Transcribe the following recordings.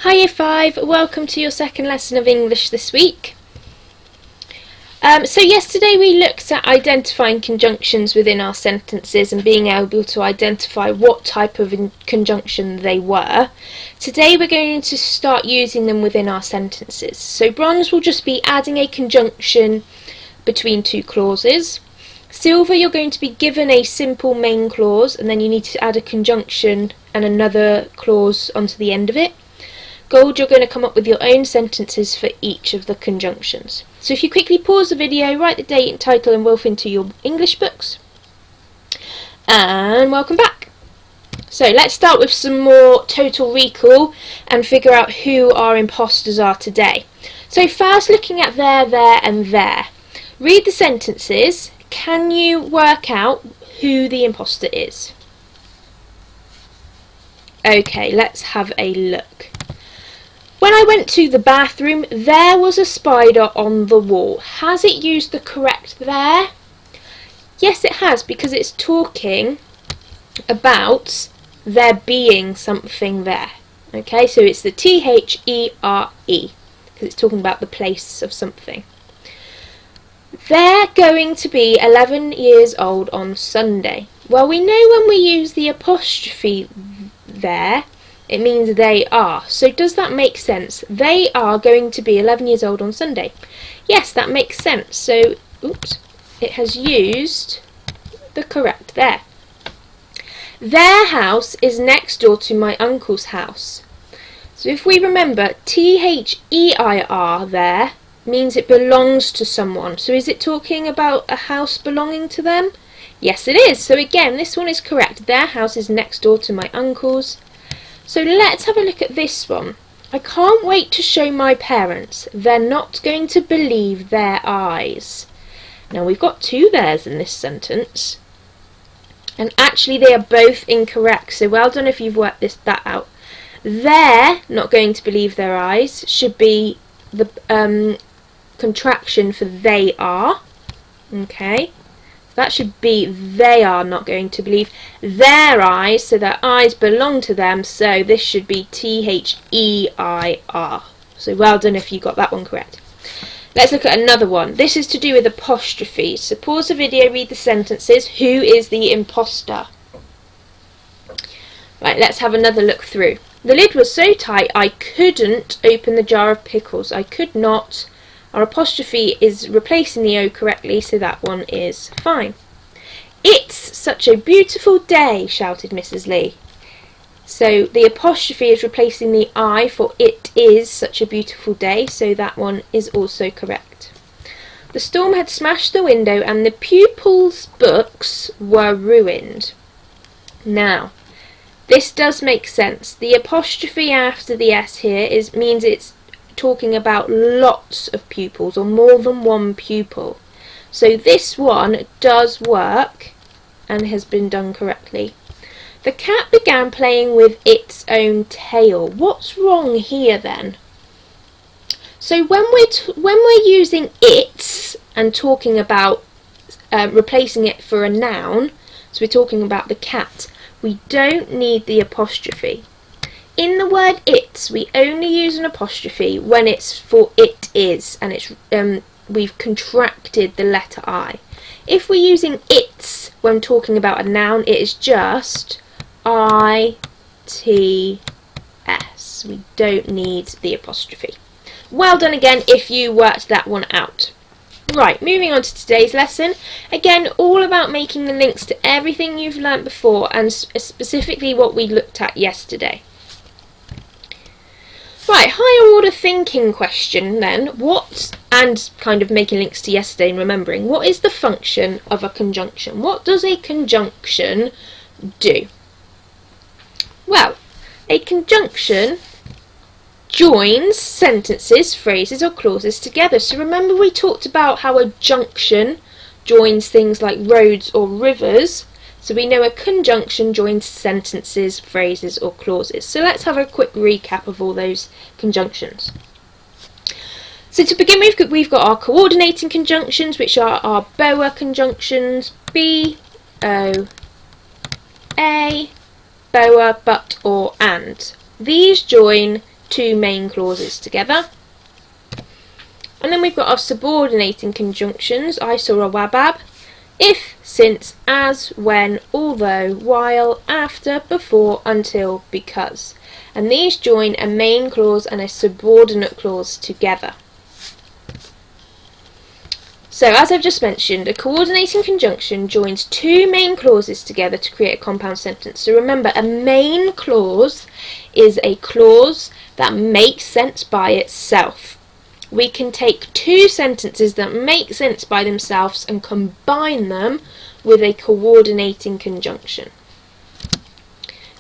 Hi Year 5, welcome to your second lesson of English this week. So yesterday we looked at identifying conjunctions within our sentences and being able to identify what type of conjunction they were. Today we're going to start using them within our sentences. So bronze will just be adding a conjunction between two clauses. Silver, you're going to be given a simple main clause and then you need to add a conjunction and another clause onto the end of it. Gold, you're going to come up with your own sentences for each of the conjunctions. So if you quickly pause the video, write the date and title and wolf into your English books. And welcome back. So let's start with some more total recall and figure out who our imposters are today. So first, looking at there, and there. Read the sentences. Can you work out who the imposter is? Okay, let's have a look. When I went to the bathroom, there was a spider on the wall. Has it used the correct there? Yes, it has, because it's talking about there being something there. Okay, so it's the T-H-E-R-E, because it's talking about the place of something. They're going to be 11 years old on Sunday. Well, we know when we use the apostrophe there, it means they are. So does that make sense? They are going to be 11 years old on Sunday. Yes, that makes sense. So, it has used the correct there. Their house is next door to my uncle's house. So if we remember, T-H-E-I-R there means it belongs to someone. So is it talking about a house belonging to them? Yes, it is. So again, this one is correct. Their house is next door to my uncle's. So let's have a look at this one. I can't wait to show my parents. They're not going to believe their eyes. Now we've got two theirs in this sentence. And actually they are both incorrect. So well done if you've worked that out. They're not going to believe their eyes should be the contraction for they are. Okay. That should be they are not going to believe their eyes, so their eyes belong to them, so this should be T-H-E-I-R. So well done if you got that one correct. Let's look at another one. This is to do with apostrophes. So pause the video, read the sentences. Who is the imposter? Right, let's have another look through. The lid was so tight I couldn't open the jar of pickles. I could not. Our apostrophe is replacing the O correctly, so that one is fine. It's such a beautiful day, shouted Mrs. Lee. So the apostrophe is replacing the I for it is such a beautiful day, so that one is also correct. The storm had smashed the window and the pupils' books were ruined. Now, this does make sense. The apostrophe after the S here means it's talking about lots of pupils or more than one pupil. So this one does work and has been done correctly. The cat began playing with its own tail. What's wrong here then? So when we're using its and talking about replacing it for a noun, so we're talking about the cat, we don't need the apostrophe. In the word it's, we only use an apostrophe when it's for it is, and it's we've contracted the letter I. If we're using its when talking about a noun, it is just I-T-S. We don't need the apostrophe. Well done again if you worked that one out. Right, moving on to today's lesson. Again, all about making the links to everything you've learnt before and specifically what we looked at yesterday. Right, higher order thinking question then. And kind of making links to yesterday and remembering, what is the function of a conjunction? What does a conjunction do? Well, a conjunction joins sentences, phrases or clauses together. So remember we talked about how a junction joins things like roads or rivers. So we know a conjunction joins sentences, phrases or clauses. So let's have a quick recap of all those conjunctions. So to begin with, we've got our coordinating conjunctions, which are our BOA conjunctions, B-O-A, BOA, but, or, and. These join two main clauses together. And then we've got our subordinating conjunctions, I saw a wabab, if, since, as, when, although, while, after, before, until, because. And these join a main clause and a subordinate clause together. So, as I've just mentioned, a coordinating conjunction joins two main clauses together to create a compound sentence. So remember, a main clause is a clause that makes sense by itself. We can take two sentences that make sense by themselves and combine them with a coordinating conjunction.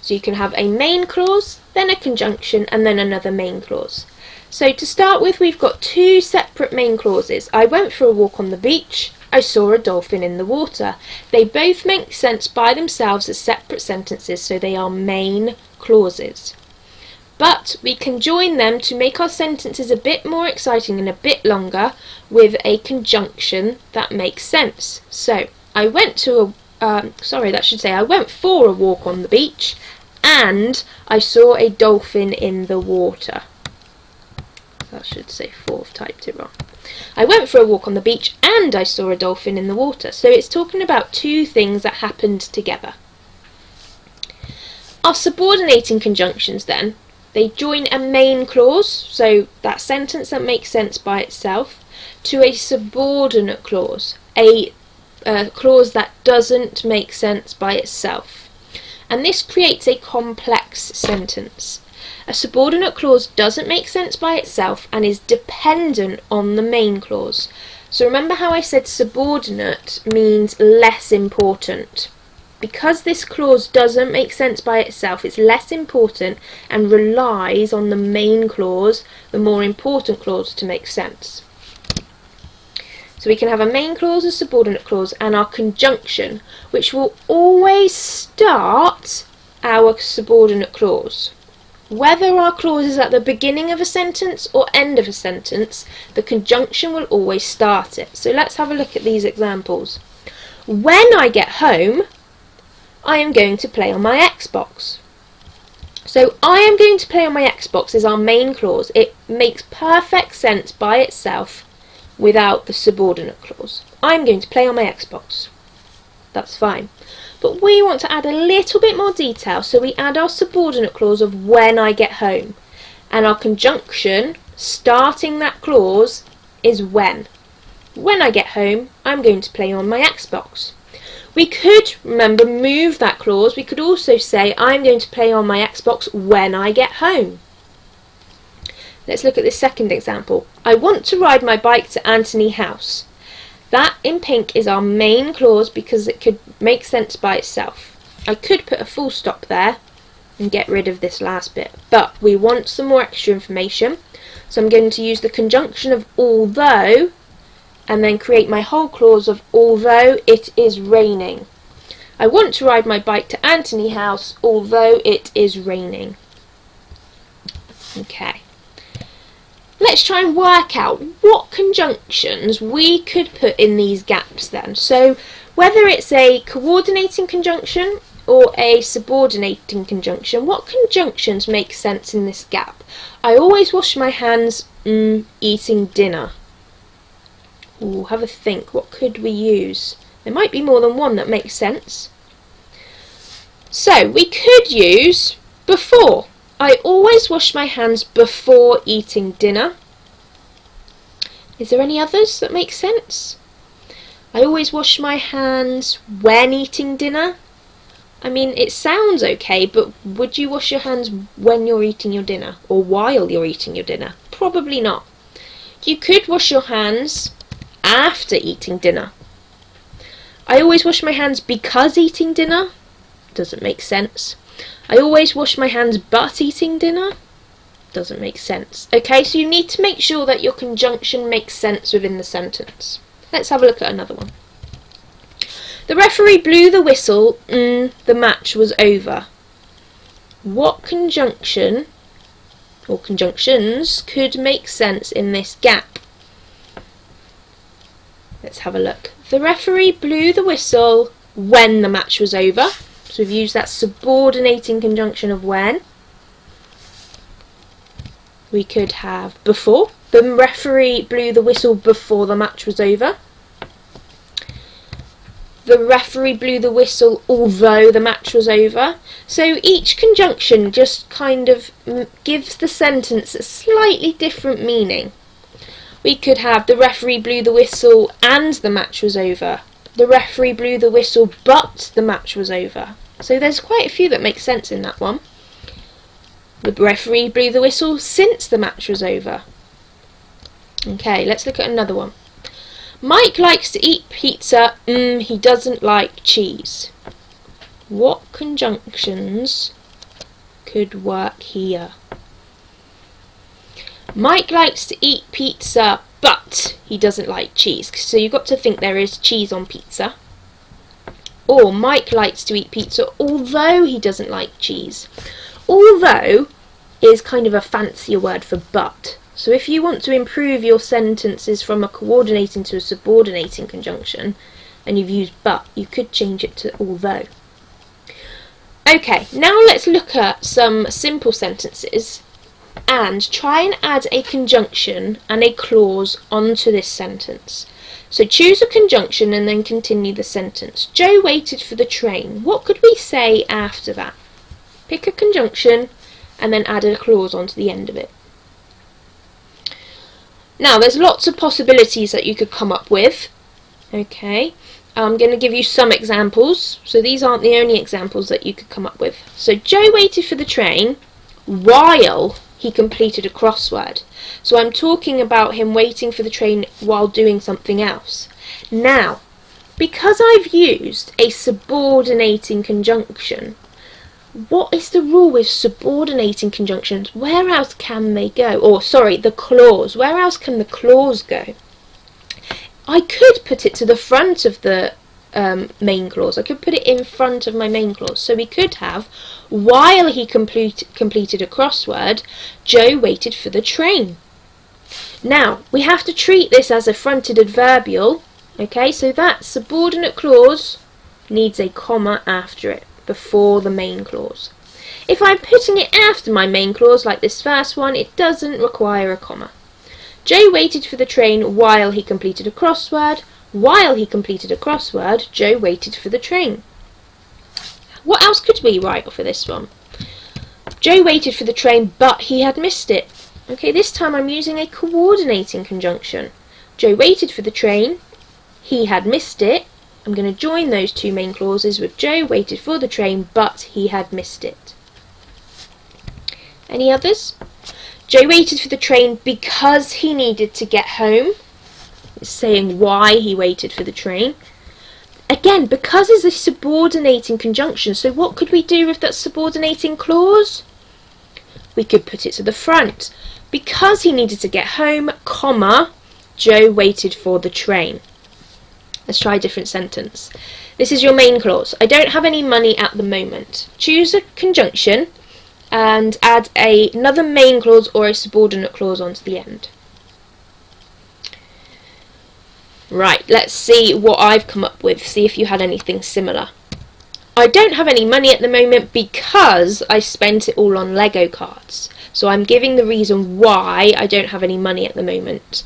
So you can have a main clause, then a conjunction, and then another main clause. So to start with, we've got two separate main clauses. I went for a walk on the beach. I saw a dolphin in the water. They both make sense by themselves as separate sentences, so they are main clauses. But we can join them to make our sentences a bit more exciting and a bit longer with a conjunction that makes sense. So I went for a walk on the beach and I saw a dolphin in the water. I should say for, I've typed it wrong. I went for a walk on the beach and I saw a dolphin in the water. So it's talking about two things that happened together. Our subordinating conjunctions then, they join a main clause, so that sentence that makes sense by itself, to a subordinate clause, a clause that doesn't make sense by itself. And this creates a complex sentence. A subordinate clause doesn't make sense by itself and is dependent on the main clause. So remember how I said subordinate means less important. Because this clause doesn't make sense by itself, it's less important and relies on the main clause, the more important clause, to make sense. So we can have a main clause, a subordinate clause, and our conjunction, which will always start our subordinate clause. Whether our clause is at the beginning of a sentence or end of a sentence, the conjunction will always start it. So let's have a look at these examples. When I get home, I am going to play on my Xbox. So I am going to play on my Xbox is our main clause. It makes perfect sense by itself without the subordinate clause. I'm going to play on my Xbox. That's fine. But we want to add a little bit more detail, so we add our subordinate clause of when I get home. And our conjunction starting that clause is when. When I get home, I'm going to play on my Xbox. We could, remember, move that clause. We could also say, I'm going to play on my Xbox when I get home. Let's look at this second example. I want to ride my bike to Anthony House. That in pink is our main clause because it could make sense by itself. I could put a full stop there and get rid of this last bit, but we want some more extra information. So I'm going to use the conjunction of although and then create my whole clause of although it is raining. I want to ride my bike to Anthony House although it is raining. Okay. Let's try and work out what conjunctions we could put in these gaps then. So whether it's a coordinating conjunction or a subordinating conjunction, what conjunctions make sense in this gap? I always wash my hands eating dinner. Ooh, have a think. What could we use? There might be more than one that makes sense. So we could use before. I always wash my hands before eating dinner. Is there any others that make sense? I always wash my hands when eating dinner. I mean, it sounds okay, but would you wash your hands when you're eating your dinner or while you're eating your dinner? Probably not. You could wash your hands after eating dinner. I always wash my hands because eating dinner. Doesn't make sense. I always wash my hands but eating dinner. Doesn't make sense. Okay, so you need to make sure that your conjunction makes sense within the sentence. Let's have a look at another one. The referee blew the whistle. The match was over. What conjunction or conjunctions could make sense in this gap? Let's have a look. The referee blew the whistle when the match was over. So we've used that subordinating conjunction of when. We could have before. The referee blew the whistle before the match was over. The referee blew the whistle although the match was over. So each conjunction just kind of gives the sentence a slightly different meaning. We could have the referee blew the whistle and the match was over. The referee blew the whistle but the match was over. So there's quite a few that make sense in that one. The referee blew the whistle since the match was over. Okay, let's look at another one. Mike likes to eat pizza, he doesn't like cheese. What conjunctions could work here? Mike likes to eat pizza, but he doesn't like cheese. So you've got to think there is cheese on pizza. Or Mike likes to eat pizza, although he doesn't like cheese. Although is kind of a fancier word for but. So if you want to improve your sentences from a coordinating to a subordinating conjunction, and you've used but, you could change it to although. Okay, now let's look at some simple sentences and try and add a conjunction and a clause onto this sentence. So choose a conjunction and then continue the sentence. Joe waited for the train. What could we say after that? Pick a conjunction and then add a clause onto the end of it. Now, there's lots of possibilities that you could come up with. Okay, I'm going to give you some examples. So these aren't the only examples that you could come up with. So Joe waited for the train while he completed a crossword. So I'm talking about him waiting for the train while doing something else. Now, because I've used a subordinating conjunction, what is the rule with subordinating conjunctions? Where else can they go? Or, sorry, the clause. Where else can the clause go? I could put it to the front of the main clause. I could put it in front of my main clause. So we could have, while he completed a crossword, Joe waited for the train. Now, we have to treat this as a fronted adverbial. Okay, so that subordinate clause needs a comma after it, before the main clause. If I'm putting it after my main clause, like this first one, it doesn't require a comma. Joe waited for the train while he completed a crossword. While he completed a crossword, Joe waited for the train. What else could we write for this one? Joe waited for the train, but he had missed it. Okay, this time I'm using a coordinating conjunction. Joe waited for the train, he had missed it. I'm going to join those two main clauses with Joe waited for the train, but he had missed it. Any others? Joe waited for the train because he needed to get home. It's saying why he waited for the train. Again, because is a subordinating conjunction, so what could we do with that subordinating clause? We could put it to the front. Because he needed to get home, comma, Joe waited for the train. Let's try a different sentence. This is your main clause. I don't have any money at the moment. Choose a conjunction and add another main clause or a subordinate clause onto the end. Right, let's see what I've come up with. See if you had anything similar. I don't have any money at the moment because I spent it all on Lego cards. So I'm giving the reason why I don't have any money at the moment.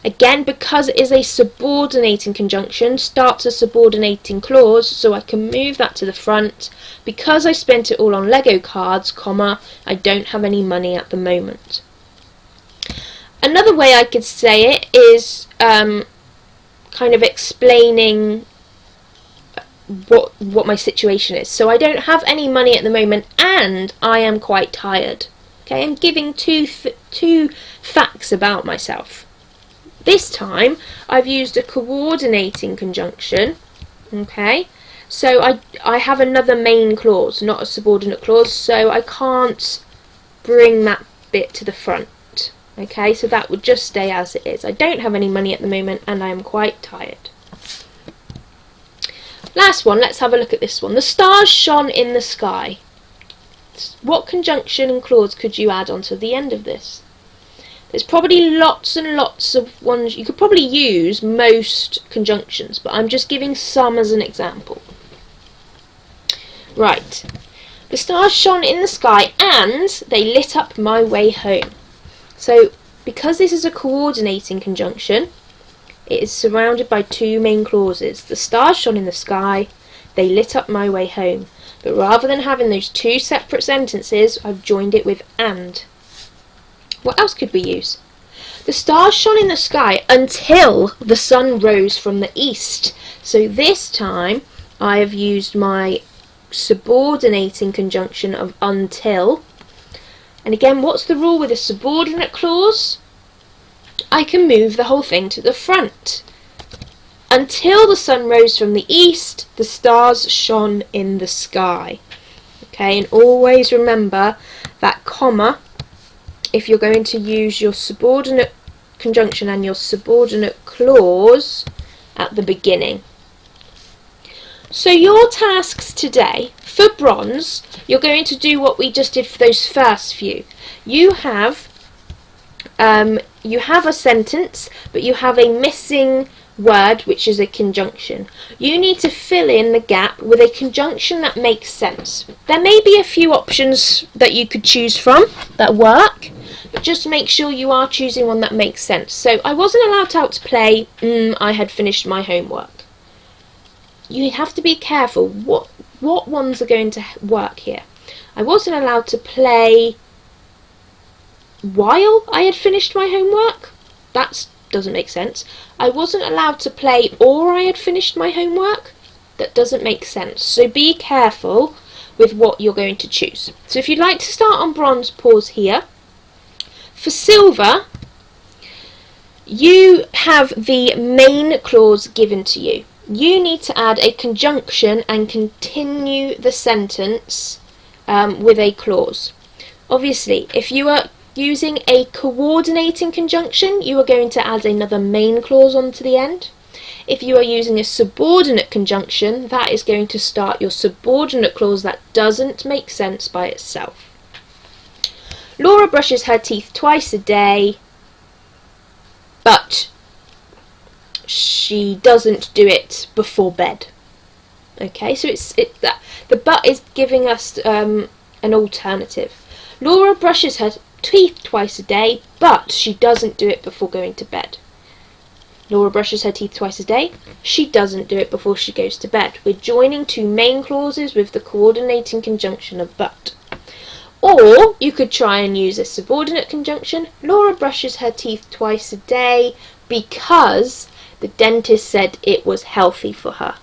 Again, because it is a subordinating conjunction, starts a subordinating clause, so I can move that to the front. Because I spent it all on Lego cards, comma, I don't have any money at the moment. Another way I could say it is kind of explaining what my situation is. So I don't have any money at the moment and I am quite tired. Okay, I'm giving two facts about myself. This time I've used a coordinating conjunction. Okay, so I have another main clause, not a subordinate clause, so I can't bring that bit to the front. Okay, so that would just stay as it is. I don't have any money at the moment and I am quite tired. Last one, let's have a look at this one. The stars shone in the sky. What conjunction and clause could you add onto the end of this? There's probably lots and lots of ones. You could probably use most conjunctions, but I'm just giving some as an example. Right. The stars shone in the sky and they lit up my way home. So because this is a coordinating conjunction, it is surrounded by two main clauses. The stars shone in the sky, they lit up my way home. But rather than having those two separate sentences, I've joined it with and. What else could we use? The stars shone in the sky until the sun rose from the east. So this time I have used my subordinating conjunction of until. And again, what's the rule with a subordinate clause? I can move the whole thing to the front. Until the sun rose from the east, the stars shone in the sky. Okay, and always remember that comma if you're going to use your subordinate conjunction and your subordinate clause at the beginning. So your tasks today, for bronze, you're going to do what we just did for those first few. You have a sentence, but you have a missing word, which is a conjunction. You need to fill in the gap with a conjunction that makes sense. There may be a few options that you could choose from that work, but just make sure you are choosing one that makes sense. So I wasn't allowed out to play I had finished my homework. You have to be careful what ones are going to work here. I wasn't allowed to play while I had finished my homework. That doesn't make sense. I wasn't allowed to play or I had finished my homework. That doesn't make sense. So be careful with what you're going to choose. So if you'd like to start on bronze, pause here. For silver, you have the main clause given to you. You need to add a conjunction and continue the sentence with a clause. Obviously, if you are using a coordinating conjunction, you are going to add another main clause onto the end. If you are using a subordinate conjunction, that is going to start your subordinate clause that doesn't make sense by itself. Laura brushes her teeth twice a day, but she doesn't do it before bed. Okay, so the but is giving us an alternative. Laura brushes her teeth twice a day, but she doesn't do it before going to bed. Laura brushes her teeth twice a day. She doesn't do it before she goes to bed. We're joining two main clauses with the coordinating conjunction of but. Or you could try and use a subordinate conjunction. Laura brushes her teeth twice a day because the dentist said it was healthy for her.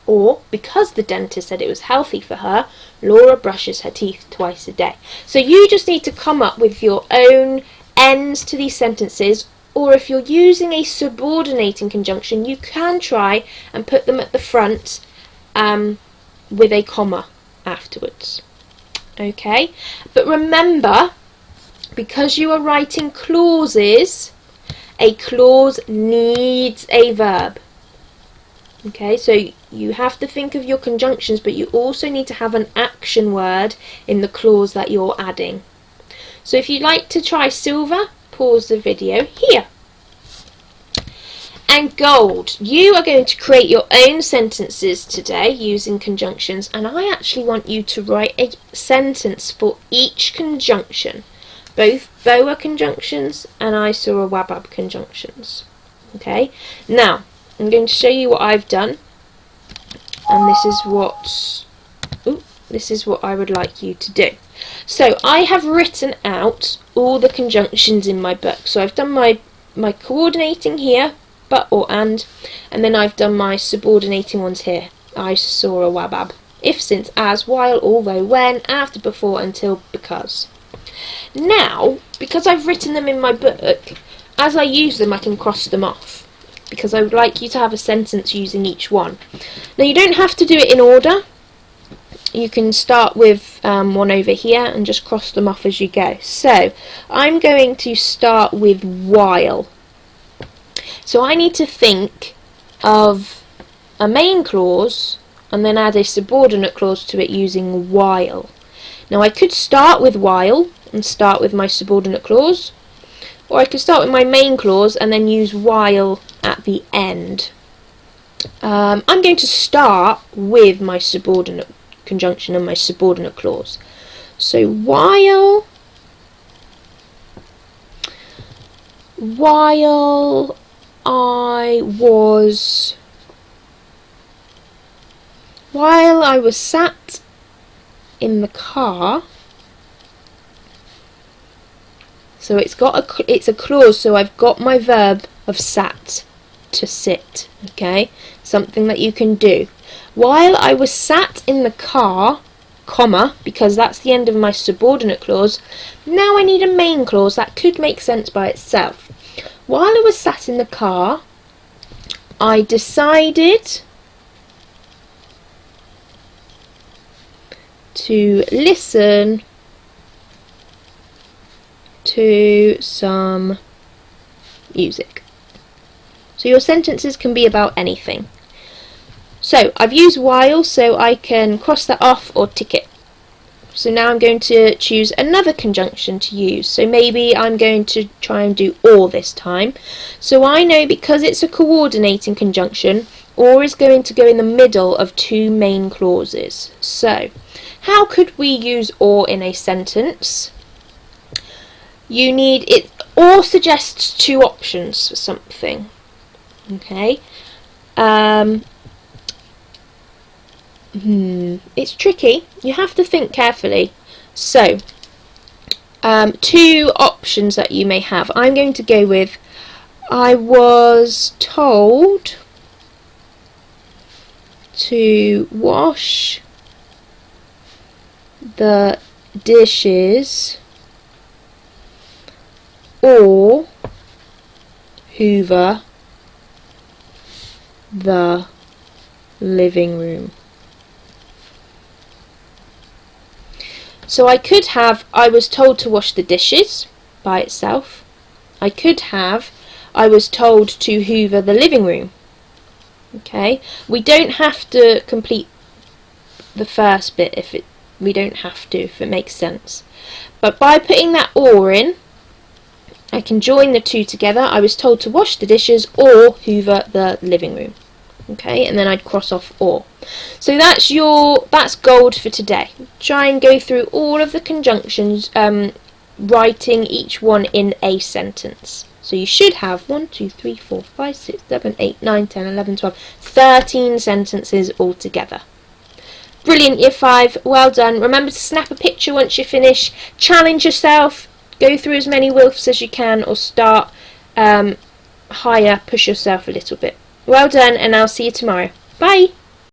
Or because the dentist said it was healthy for her, Laura brushes her teeth twice a day. So you just need to come up with your own ends to these sentences, or if you're using a subordinating conjunction, you can try and put them at the front with a comma afterwards. Okay, but remember, because you are writing clauses, a clause needs a verb. Okay, so you have to think of your conjunctions, but you also need to have an action word in the clause that you're adding. So if you'd like to try silver, pause the video here. And gold, you are going to create your own sentences today using conjunctions, and I actually want you to write a sentence for each conjunction, both BOA conjunctions and ISORA-WABAB conjunctions. Okay, now I'm going to show you what I've done, and this is what I would like you to do. So I have written out all the conjunctions in my book. So I've done my coordinating here, but or and then I've done my subordinating ones here. I saw a wabab. If, since, as, while, although, when, after, before, until, because. Now, because I've written them in my book, as I use them I can cross them off, because I would like you to have a sentence using each one. Now you don't have to do it in order. You can start with one over here and just cross them off as you go. So I'm going to start with while. So I need to think of a main clause and then add a subordinate clause to it using while. Now I could start with while and start with my subordinate clause, or I could start with my main clause and then use while at the end. I'm going to start with my subordinate conjunction and my subordinate clause. So while while I was sat in the car. So it's a clause, so I've got my verb of sat, to sit, okay? Something that you can do. While I was sat in the car, comma, because that's the end of my subordinate clause, now I need a main clause that could make sense by itself. While I was sat in the car, I decided to listen to some music. So your sentences can be about anything. So I've used while, so I can cross that off or tick it. So now I'm going to choose another conjunction to use. So maybe I'm going to try and do or this time. So I know, because it's a coordinating conjunction, or is going to go in the middle of two main clauses. So how could we use or in a sentence? You need it, or suggests two options for something. Okay. It's tricky. You have to think carefully. So, two options that you may have. I'm going to go with, I was told to wash the dishes or hoover the living room. So I could have, I was told to wash the dishes by itself. I could have, I was told to hoover the living room. Okay, we don't have to complete the first bit we don't have to, if it makes sense. But by putting that or in, I can join the two together. I was told to wash the dishes or hoover the living room. Okay, and then I'd cross off or. So that's gold for today. Try and go through all of the conjunctions, writing each one in a sentence. So you should have 1, 2, 3, 4, 5, 6, 7, 8, 9, 10, 11, 12, 13 sentences altogether. Brilliant, Year 5. Well done. Remember to snap a picture once you finish. Challenge yourself. Go through as many Wilfs as you can, or start higher. Push yourself a little bit. Well done, and I'll see you tomorrow. Bye.